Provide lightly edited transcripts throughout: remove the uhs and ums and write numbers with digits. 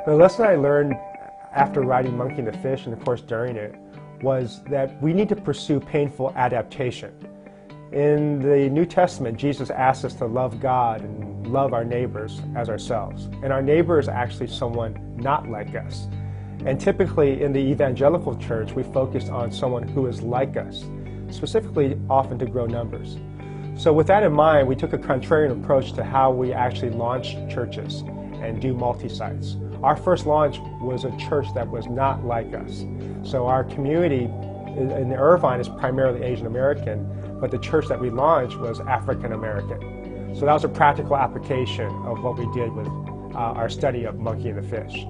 The lesson I learned after writing Monkey and the Fish, and of course during it, was that we need to pursue painful adaptation. In the New Testament, Jesus asks us to love God and love our neighbors as ourselves. And our neighbor is actually someone not like us. And typically in the evangelical church, we focused on someone who is like us, specifically often to grow numbers. So with that in mind, we took a contrarian approach to how we actually launch churches and do multi-sites. Our first launch was a church that was not like us. So our community in Irvine is primarily Asian American, but the church that we launched was African American. So that was a practical application of what we did with our study of Monkey and the Fish.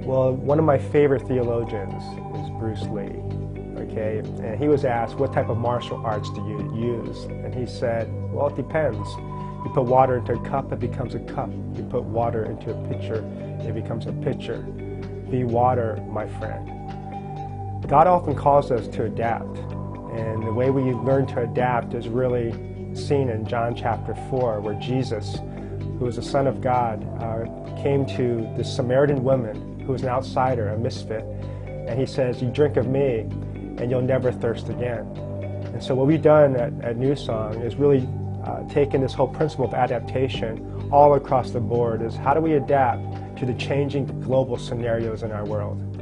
Well, one of my favorite theologians is Bruce Lee. Okay, and he was asked, what type of martial arts do you use? And he said, well, it depends. You put water into a cup, it becomes a cup. You put water into a pitcher, it becomes a pitcher. Be water, my friend. God often calls us to adapt, and the way we learn to adapt is really seen in John chapter 4, where Jesus, who is the Son of God, came to the Samaritan woman who was an outsider, a misfit, and he says, you drink of me, and you'll never thirst again. And so what we've done at New Song is really taken this whole principle of adaptation all across the board. Is how do we adapt to the changing global scenarios in our world?